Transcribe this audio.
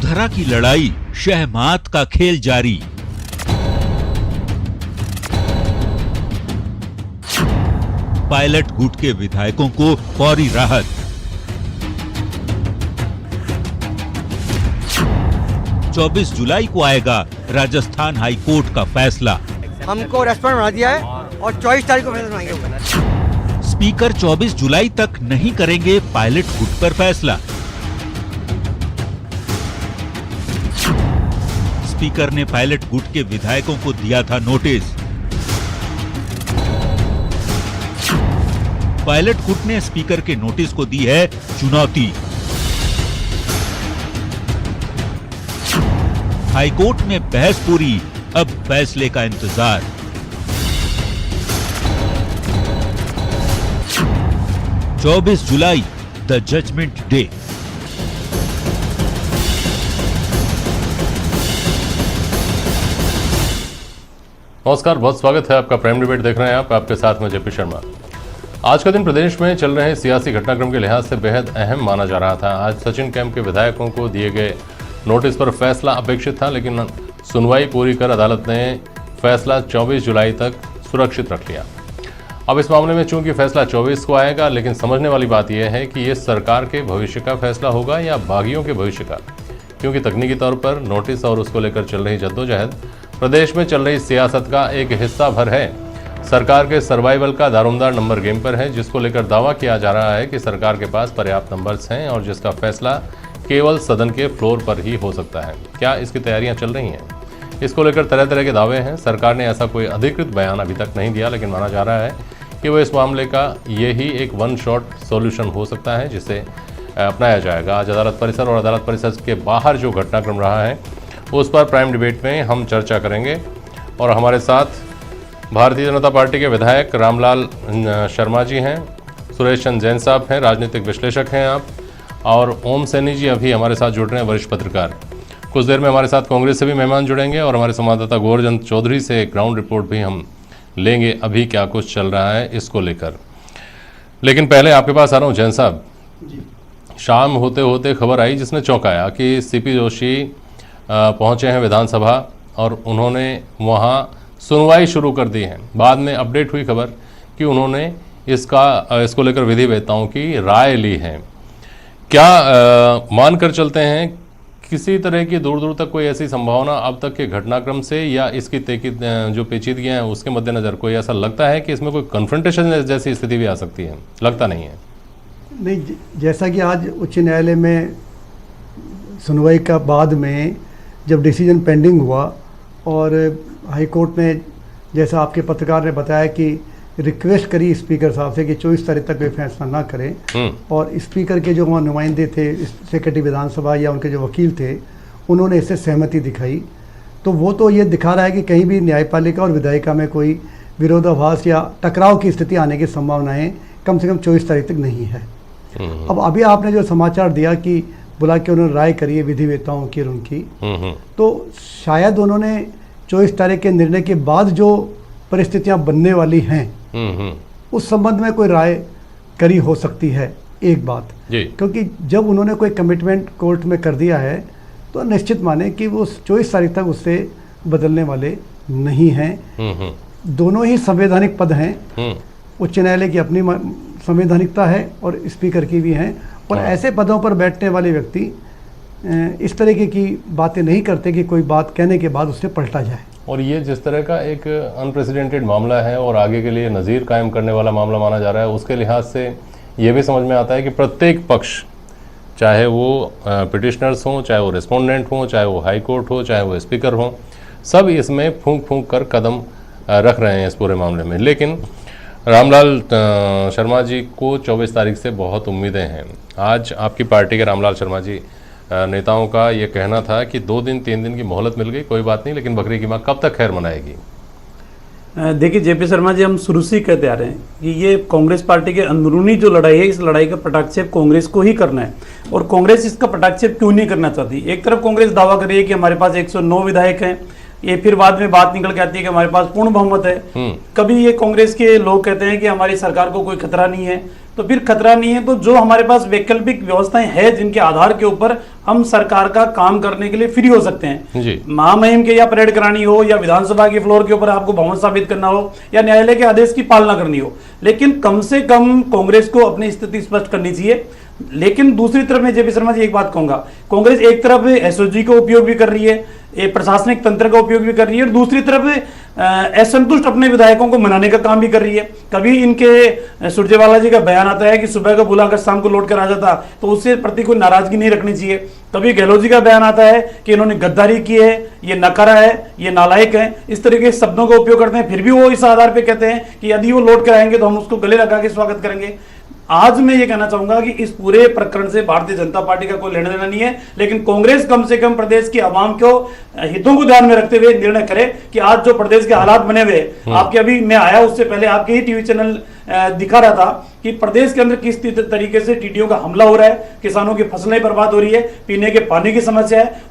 धरा की लड़ाई, शहमात का खेल जारी। पायलट गुट के विधायकों को फौरी राहत। चौबीस जुलाई को आएगा राजस्थान हाई कोर्ट का फैसला। हमको रेस्टोरेंट बना दिया है और 24 तारीख को फैसला सुनाएंगे। स्पीकर 24 जुलाई तक नहीं करेंगे पायलट गुट पर फैसला। स्पीकर ने पायलट गुट के विधायकों को दिया था नोटिस। पायलट गुट ने स्पीकर के नोटिस को दी है चुनौती। हाईकोर्ट में बहस पूरी, अब फैसले का इंतजार। चौबीस जुलाई द जजमेंट डे। नमस्कार, बहुत स्वागत है आपका। प्राइम डिबेट देख रहे हैं आप, आपके साथ में जेपी शर्मा। आज का दिन प्रदेश में चल रहे सियासी घटनाक्रम के लिहाज से बेहद अहम माना जा रहा था। आज सचिन कैंप के विधायकों को दिए गए नोटिस पर फैसला अपेक्षित था, लेकिन सुनवाई पूरी कर अदालत ने फैसला 24 जुलाई तक सुरक्षित रख लिया। अब इस मामले में चूंकि फैसला 24 को आएगा, लेकिन समझने वाली बात यह है कि ये सरकार के भविष्य का फैसला होगा या बागियों के भविष्य का, क्योंकि तकनीकी तौर पर नोटिस और उसको लेकर चल रही जद्दोजहद प्रदेश में चल रही सियासत का एक हिस्सा भर है। सरकार के सर्वाइवल का दारोमदार नंबर गेम पर है, जिसको लेकर दावा किया जा रहा है कि सरकार के पास पर्याप्त नंबर्स हैं और जिसका फैसला केवल सदन के फ्लोर पर ही हो सकता है। क्या इसकी तैयारियां चल रही हैं? इसको लेकर तरह तरह के दावे हैं। सरकार ने ऐसा कोई अधिकृत बयान अभी तक नहीं दिया, लेकिन माना जा रहा है कि वो इस मामले का यही एक वन शॉट सॉल्यूशन हो सकता है, जिसे अपनाया जाएगा। आज अदालत परिसर और अदालत परिसर के बाहर जो घटनाक्रम रहा है उस पर प्राइम डिबेट में हम चर्चा करेंगे। और हमारे साथ भारतीय जनता पार्टी के विधायक रामलाल शर्मा जी हैं, सुरेश चंद्र जैन साहब हैं, राजनीतिक विश्लेषक हैं आप, और ओम सैनी जी अभी हमारे साथ जुड़ रहे हैं, वरिष्ठ पत्रकार। कुछ देर में हमारे साथ कांग्रेस से भी मेहमान जुड़ेंगे और हमारे संवाददाता गोवर्धन चौधरी से ग्राउंड रिपोर्ट भी हम लेंगे, अभी क्या कुछ चल रहा है इसको लेकर। लेकिन पहले आपके पास आ रहा हूँ जैन साहब। शाम होते होते खबर आई जिसने चौंकाया कि सीपी जोशी पहुँचे हैं विधानसभा और उन्होंने वहाँ सुनवाई शुरू कर दी है। बाद में अपडेट हुई खबर कि उन्होंने इसको लेकर विधिवेत्ताओं की राय ली है। क्या मानकर चलते हैं किसी तरह की दूर दूर तक कोई ऐसी संभावना अब तक के घटनाक्रम से या इसकी जो पेचीदगियां हैं उसके मद्देनज़र कोई ऐसा लगता है कि इसमें कोई कन्फ्रंटेशन जैसी स्थिति भी आ सकती है? लगता नहीं है। नहीं, जैसा कि आज उच्च न्यायालय में सुनवाई का बाद में जब डिसीजन पेंडिंग हुआ और हाई कोर्ट ने, जैसा आपके पत्रकार ने बताया, कि रिक्वेस्ट करी स्पीकर साहब से कि 24 तारीख तक कोई फैसला ना करें, और स्पीकर के जो वहाँ नुमाइंदे थे, सेक्रेटरी विधानसभा या उनके जो वकील थे, उन्होंने इससे सहमति दिखाई। तो वो तो ये दिखा रहा है कि कहीं भी न्यायपालिका और विधायिका में कोई विरोधाभास या टकराव की स्थिति आने की संभावनाएं कम से कम 24 तारीख तक नहीं है। अब अभी आपने जो समाचार दिया कि बुला के उन्होंने राय करी है विधिवेत्ताओं की और उनकी, तो शायद उन्होंने 24 तारीख के निर्णय के बाद जो परिस्थितियां बनने वाली हैं उस संबंध में कोई राय करी हो सकती है। एक बात, क्योंकि जब उन्होंने कोई कमिटमेंट कोर्ट में कर दिया है तो निश्चित माने कि वो 24 तारीख तक उससे बदलने वाले नहीं हैं। दोनों ही संवैधानिक पद हैं, उच्च न्यायालय की अपनी संवैधानिकता है और स्पीकर की भी है, और ऐसे पदों पर बैठने वाले व्यक्ति इस तरीके की बातें नहीं करते कि कोई बात कहने के बाद उससे पलटा जाए। और ये जिस तरह का एक अनप्रेसिडेंटेड मामला है और आगे के लिए नज़ीर कायम करने वाला मामला माना जा रहा है, उसके लिहाज से ये भी समझ में आता है कि प्रत्येक पक्ष, चाहे वो पिटिशनर्स हों, चाहे वो रिस्पोंडेंट हों, चाहे वो हाई कोर्ट हो, चाहे वो स्पीकर हों, सब इसमें फूंक फूंक कर कदम रख रहे हैं इस पूरे मामले में। लेकिन रामलाल शर्मा जी को 24 तारीख से बहुत उम्मीदें हैं। आज आपकी पार्टी के रामलाल शर्मा जी नेताओं का ये कहना था कि 2 दिन 3 दिन की मोहलत मिल गई, कोई बात नहीं, लेकिन बकरी की माँ कब तक खैर मनाएगी? देखिए जेपी शर्मा जी, हम शुरू से कहते आ रहे हैं कि ये कांग्रेस पार्टी के अंदरूनी जो लड़ाई है, इस लड़ाई का पटाक्षेप कांग्रेस को ही करना है। और कांग्रेस इसका पटाक्षेप क्यों नहीं करना चाहती? एक तरफ कांग्रेस दावा कर रही है कि हमारे पास 109 विधायक हैं, ये फिर बाद में बात निकल के आती है कि हमारे पास पूर्ण बहुमत है। कभी ये कांग्रेस के लोग कहते हैं कि हमारी सरकार को कोई खतरा नहीं है, तो फिर खतरा नहीं है। तो जो हमारे पास वैकल्पिक व्यवस्थाएं हैं जिनके आधार के ऊपर हम सरकार का काम करने के लिए फ्री हो सकते हैं, जी। महामहिम के या परेड करानी हो, या विधानसभा के फ्लोर के ऊपर आपको बहुमत साबित करना हो, या न्यायालय के आदेश की पालना करनी हो, लेकिन कम से कम कांग्रेस को अपनी स्थिति स्पष्ट करनी चाहिए। लेकिन दूसरी तरफ मैं जेपी शर्मा जी एक बात कहूंगा, कांग्रेस एक तरफ एसओजी का उपयोग भी कर रही है, एक प्रशासनिक तंत्र का उपयोग भी कर रही है, और दूसरी तरफ असंतुष्ट अपने विधायकों को मनाने का काम भी कर रही है। कभी इनके सुरजेवाला जी का बयान आता है कि सुबह का बुलाकर शाम को लौट कर आ जाता, तो उससे प्रति कोई नाराजगी नहीं रखनी चाहिए। कभी गहलोत जी का बयान आता है कि इन्होंने गद्दारी की है, ये नकारा है, ये नालायक है, इस तरह के शब्दों का उपयोग करते हैं। फिर भी वो इस आधार पर कहते हैं कि यदि वो लौट कर आएंगे तो हम उसको गले लगा के स्वागत करेंगे। आज मैं ये कहना चाहूंगा कि इस पूरे प्रकरण से भारतीय जनता पार्टी का कोई लेना देना नहीं है, लेकिन कांग्रेस कम से कम प्रदेश की आवाम को हितों को ध्यान में रखते हुए निर्णय करे कि आज जो प्रदेश के हालात बने हुए, आपके अभी मैं आया उससे पहले आपके ही टीवी चैनल दिखा रहा था कि प्रदेश के अंदर किस तरीके से टीडीओ का हमला हो रहा है, किसानों की फसलें बर्बाद हो रही है, पीने के पानी की समस्या है।